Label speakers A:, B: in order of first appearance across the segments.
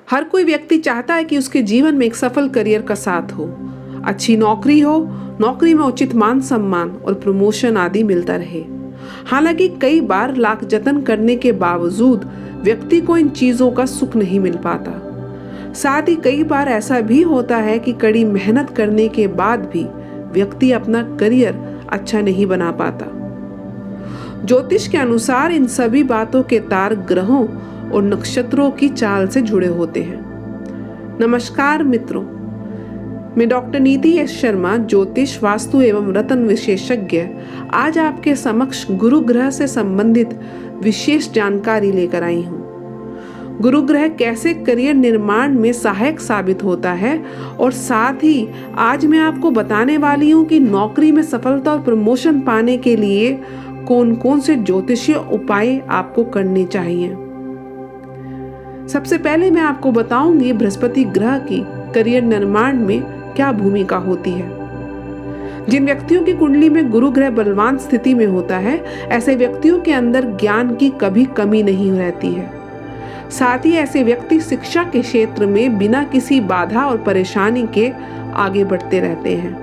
A: हर कोई व्यक्ति चाहता है कि उसके जीवन में एक सफल करियर का साथ हो, अच्छी नौकरी हो, नौकरी में उचित मान सम्मान और प्रमोशन आदि मिलता रहे। हालांकि कई बार लाख जतन करने के बावजूद व्यक्ति को इन चीजों का सुख नहीं मिल पाता। साथ ही कई बार ऐसा भी होता है कि कड़ी मेहनत करने के बाद भी व्यक्ति अपना करियर अच्छा नहीं बना पाता। ज्योतिष के अनुसार इन सभी बातों के तार ग्रहों और नक्षत्रों की चाल से जुड़े होते हैं। नमस्कार मित्रों, मैं डॉक्टर नीति एस शर्मा, ज्योतिष, वास्तु एवं रत्न विशेषज्ञ, आज आपके समक्ष गुरु ग्रह से संबंधित विशेष जानकारी लेकर आई हूँ। गुरु ग्रह कैसे करियर निर्माण में सहायक साबित होता है और साथ ही आज मैं आपको बताने वाली हूँ कि नौकरी में सफलता और प्रमोशन पाने के लिए कौन कौन से ज्योतिषीय उपाय आपको करने चाहिए। सबसे पहले मैं आपको बताऊंगी बृहस्पति ग्रह की करियर निर्माण में क्या भूमिका होती है। जिन व्यक्तियों की कुंडली में गुरु ग्रह बलवान स्थिति में होता है, ऐसे व्यक्तियों के अंदर ज्ञान की कभी कमी नहीं रहती है। साथ ही ऐसे व्यक्ति शिक्षा के क्षेत्र में बिना किसी बाधा और परेशानी के आगे बढ़ते रहते हैं।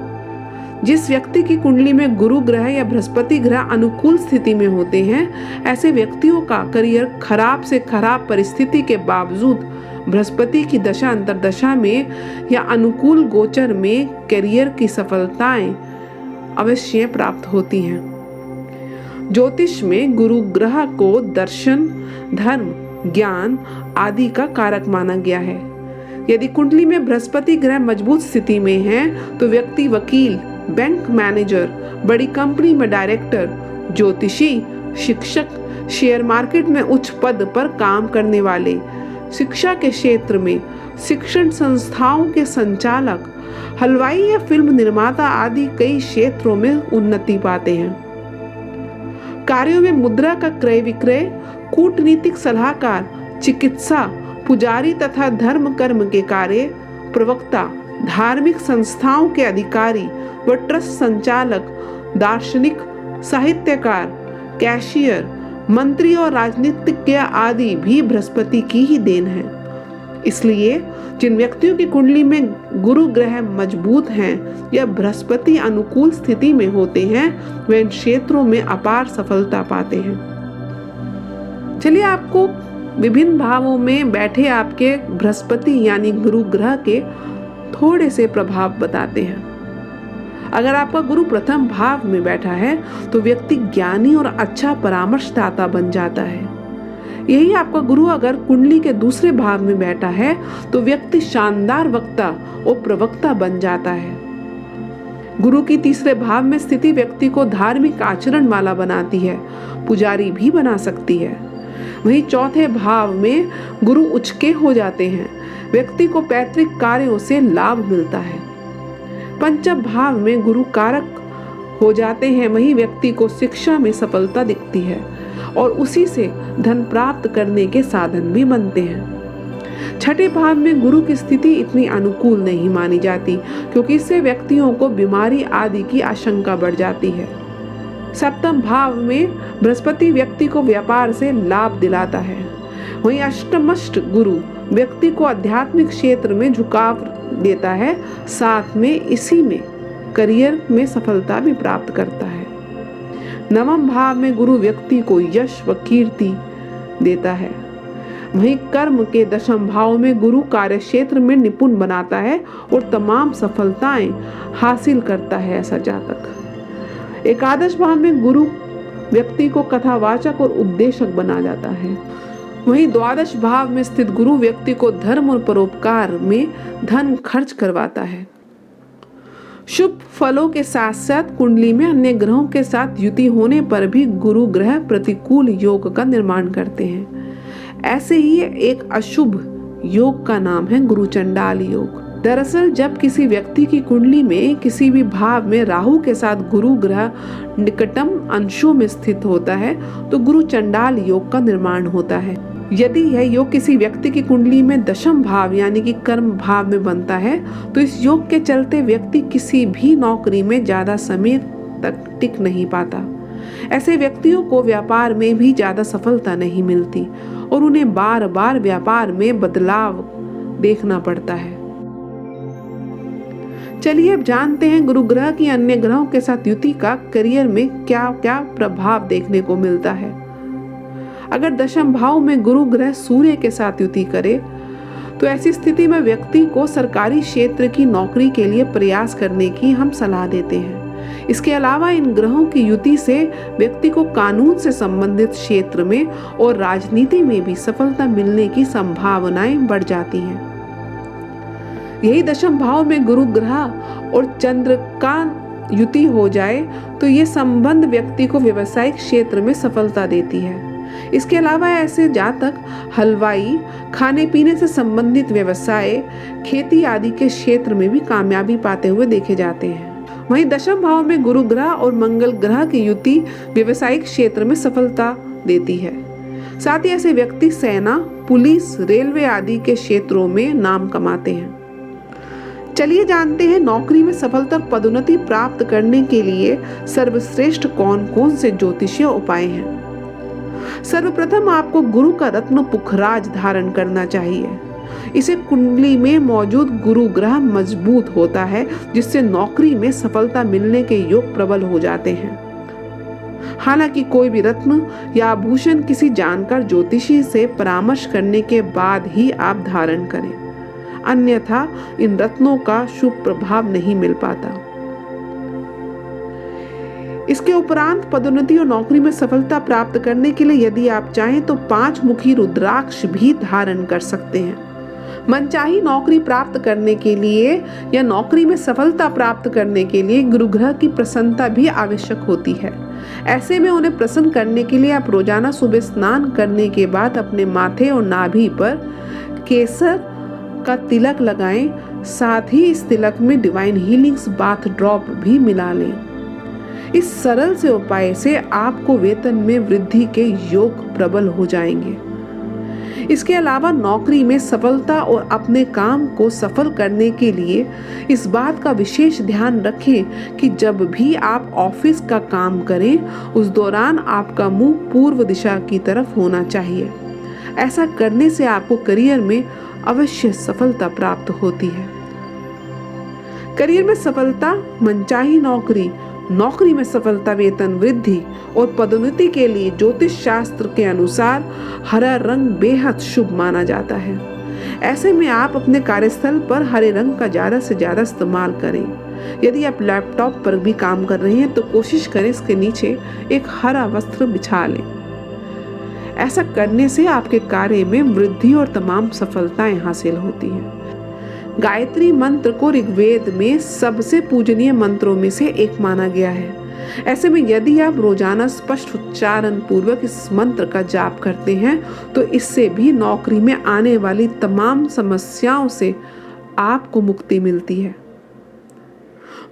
A: जिस व्यक्ति की कुंडली में गुरु ग्रह या बृहस्पति ग्रह अनुकूल स्थिति में होते हैं, ऐसे व्यक्तियों का करियर खराब से खराब परिस्थिति के बावजूद बृहस्पति की दशा अंतरदशा में या अनुकूल गोचर में करियर की सफलताएं अवश्य प्राप्त होती हैं। ज्योतिष में गुरु ग्रह को दर्शन, धर्म, ज्ञान आदि का कारक माना गया है। यदि कुंडली में बृहस्पति ग्रह मजबूत स्थिति में है तो व्यक्ति वकील, बैंक मैनेजर, बड़ी कंपनी में डायरेक्टर, ज्योतिषी, शिक्षक, शेयर मार्केट में उच्च पद पर काम करने वाले, शिक्षा के क्षेत्र में शिक्षण संस्थाओं के संचालक, हलवाई या फिल्म निर्माता आदि कई क्षेत्रों में उन्नति पाते हैं। कार्यों में मुद्रा का क्रय विक्रय, कूटनीतिक सलाहकार, चिकित्सा, पुजारी तथा धर्म कर्म के कार्य, प्रवक्ता, धार्मिक संस्थाओं के अधिकारी व ट्रस्ट संचालक, दार्शनिक, साहित्यकार, कैशियर, मंत्री और राजनीतिज्ञ आदि भी बृहस्पति की ही देन है। इसलिए जिन व्यक्तियों की कुंडली में गुरु ग्रह मजबूत हैं या बृहस्पति अनुकूल स्थिति में होते हैं, वे इन क्षेत्रों में अपार सफलता पाते हैं। चलिए आपको विभिन्न भावों में बैठे आपके बृहस्पति यानी गुरु ग्रह के थोड़े से प्रभाव बताते हैं। अगर आपका गुरु प्रथम भाव में बैठा है तो व्यक्ति ज्ञानी और अच्छा परामर्शदाता बन जाता है। यही आपका गुरु अगर कुंडली के दूसरे भाव में बैठा है तो व्यक्ति शानदार वक्ता और प्रवक्ता बन जाता है। गुरु की तीसरे भाव में स्थिति व्यक्ति को धार्मिक आचरण वाला बनाती है, पुजारी भी बना सकती है। वहीं चौथे भाव में गुरु उचके हो जाते हैं, व्यक्ति को पैतृक कार्यों से लाभ मिलता है। पंचम भाव में गुरु कारक हो जाते हैं, वहीं व्यक्ति को शिक्षा में सफलता दिखती है और उसी से धन प्राप्त करने के साधन भी बनते हैं। छठे भाव में गुरु की स्थिति इतनी अनुकूल नहीं मानी जाती, क्योंकि इससे व्यक्तियों को बीमारी आदि की आशंका बढ़ जाती है। सप्तम भाव में बृहस्पति व्यक्ति को व्यापार से लाभ दिलाता है। वहीं अष्टमष्ट गुरु व्यक्ति को आध्यात्मिक क्षेत्र में झुकाव देता है, साथ में इसी में करियर में सफलता भी प्राप्त करता है। नवम भाव में गुरु व्यक्ति को यश व कीर्ति देता है। वहीं कर्म के दशम भाव में गुरु कार्य क्षेत्र में निपुण बनाता है और तमाम सफलताएं हासिल करता है ऐसा जातक। एकादश भाव में गुरु व्यक्ति को कथावाचक और उपदेशक बना जाता है। वहीं द्वादश भाव में स्थित गुरु व्यक्ति को धर्म और परोपकार में धन खर्च करवाता है। शुभ फलों के साथ साथ कुंडली में अन्य ग्रहों के साथ युति होने पर भी गुरु ग्रह प्रतिकूल योग का निर्माण करते हैं। ऐसे ही एक अशुभ योग का नाम है गुरु चंडाल योग। दरअसल जब किसी व्यक्ति की कुंडली में किसी भी भाव में राहु के साथ गुरु ग्रह निकटम अंशों में स्थित होता है तो गुरु चंडाल योग का निर्माण होता है। यदि यह योग किसी व्यक्ति की कुंडली में दशम भाव यानी कि कर्म भाव में बनता है तो इस योग के चलते व्यक्ति किसी भी नौकरी में ज्यादा समय तक टिक नहीं पाता। ऐसे व्यक्तियों को व्यापार में भी ज्यादा सफलता नहीं मिलती और उन्हें बार बार व्यापार में बदलाव देखना पड़ता है। चलिए अब जानते हैं गुरु ग्रह की अन्य ग्रहों के साथ युति का करियर में क्या क्या प्रभाव देखने को मिलता है। अगर दशम भाव में गुरु ग्रह सूर्य के साथ युति करे तो ऐसी स्थिति में व्यक्ति को सरकारी क्षेत्र की नौकरी के लिए प्रयास करने की हम सलाह देते हैं। इसके अलावा इन ग्रहों की युति से व्यक्ति को कानून से संबंधित क्षेत्र में और राजनीति में भी सफलता मिलने की संभावनाएं बढ़ जाती हैं। यही दशम भाव में गुरु ग्रह और चंद्र का युति हो जाए तो ये संबंध व्यक्ति को व्यवसायिक क्षेत्र में सफलता देती है। इसके अलावा ऐसे जातक हलवाई, खाने पीने से संबंधित व्यवसाय, खेती आदि के क्षेत्र में भी कामयाबी पाते हुए देखे जाते हैं। वहीं दशम भाव में गुरु ग्रह और मंगल ग्रह की युति व्यवसायिक क्षेत्र में सफलता देती है। साथ ही ऐसे व्यक्ति सेना, पुलिस, रेलवे आदि के क्षेत्रों में नाम कमाते हैं। चलिए जानते हैं नौकरी में सफलता और पदोन्नति प्राप्त करने के लिए सर्वश्रेष्ठ कौन कौन से ज्योतिषीय उपाय हैं। सर्वप्रथम आपको गुरु का रत्न पुखराज धारण करना चाहिए। इसे कुंडली में मौजूद गुरु ग्रह मजबूत होता है, जिससे नौकरी में सफलता मिलने के योग प्रबल हो जाते हैं। हालांकि कोई भी रत्न या आभूषण किसी जानकार ज्योतिषी से परामर्श करने के बाद ही आप धारण करें, अन्यथा इन रत्नों का शुभ प्रभाव नहीं मिल पाता। इसके उपरांत पदोन्नति और नौकरी में सफलता प्राप्त करने के लिए यदि आप चाहें तो 5 मुखी रुद्राक्ष भी धारण कर सकते हैं। मनचाही नौकरी प्राप्त करने के लिए या नौकरी में सफलता प्राप्त करने के लिए गुरु ग्रह की प्रसन्नता भी आवश्यक होती है। ऐसे में उन्हें प्रसन्न करने के लिए आप रोजाना सुबह स्नान करने के बाद अपने माथे और नाभि पर केसर का तिलक लगाएं। साथ ही इस तिलक में डिवाइन हीलिंग्स बाथ ड्रॉप भी मिला लें। इस सरल से उपाय से आपको वेतन में वृद्धि के योग प्रबल हो जाएंगे। इसके अलावा नौकरी में सफलता और अपने काम को सफल करने के लिए इस बात का विशेष ध्यान रखें कि जब भी आप ऑफिस का काम करें उस दौरान आपका मुंह पूर्व दिशा की तरफ होना चाहिए। ऐसा करने से आपको करियर में अवश्य सफलता प्राप्त होती है। करियर में सफलता, मनचाही नौकरी, नौकरी में सफलता, वेतन वृद्धि और पदोन्नति के लिए ज्योतिष शास्त्र के अनुसार हरा रंग बेहद शुभ माना जाता है। ऐसे में आप अपने कार्यस्थल पर हरे रंग का ज्यादा से ज्यादा इस्तेमाल करें। यदि आप लैपटॉप पर भी काम कर रहे हैं तो कोशिश करें इसके नीचे एक हरा वस्त्र बिछा लें। ऐसा करने से आपके कार्य में वृद्धि और तमाम सफलताएं हासिल होती हैं। गायत्री मंत्र को ऋग्वेद में सबसे पूजनीय मंत्रों में से एक माना गया है। ऐसे में यदि आप रोजाना स्पष्ट उच्चारण पूर्वक इस मंत्र का जाप करते हैं तो इससे भी नौकरी में आने वाली तमाम समस्याओं से आपको मुक्ति मिलती है।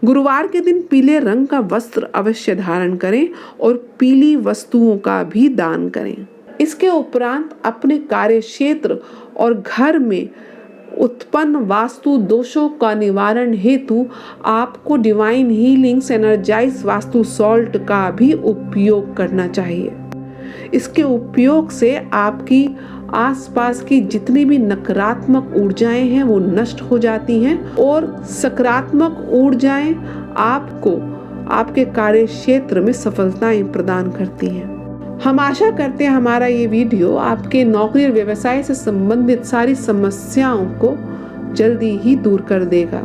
A: गुरुवार के दिन पीले रंग का वस्त्र अवश्य धारण करें और पीली वस्तुओं का भी दान करें। इसके उपरांत अपने कार्य क्षेत्र और घर में उत्पन्न वास्तु दोषों का निवारण हेतु आपको divine healings energize vastu salt का भी उपयोग करना चाहिए। इसके उपयोग से आपकी आसपास की जितनी भी नकारात्मक ऊर्जाएं हैं वो नष्ट हो जाती हैं और सकारात्मक ऊर्जाएं आपको आपके कार्य क्षेत्र में सफलताएं प्रदान करती हैं। हम आशा करते हैं हमारा ये वीडियो आपके नौकरी और व्यवसाय से संबंधित सारी समस्याओं को जल्दी ही दूर कर देगा।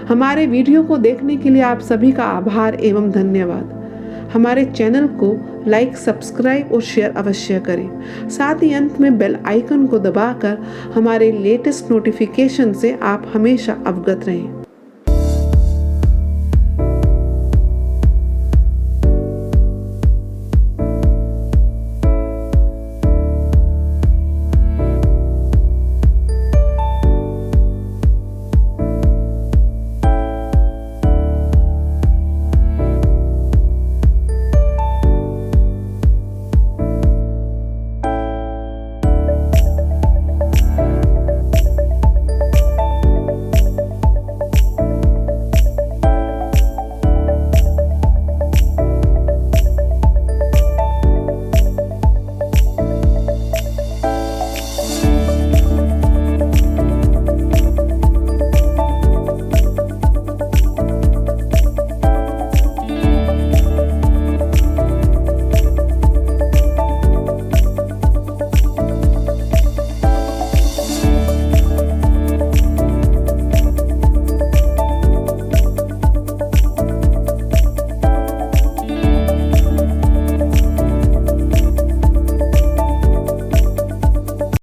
A: हमारे वीडियो को देखने के लिए आप सभी का आभार एवं धन्यवाद। हमारे चैनल को लाइक, सब्सक्राइब और शेयर अवश्य करें। साथ ही अंत में बेल आइकन को दबाकर हमारे लेटेस्ट नोटिफिकेशन से आप हमेशा अवगत रहें।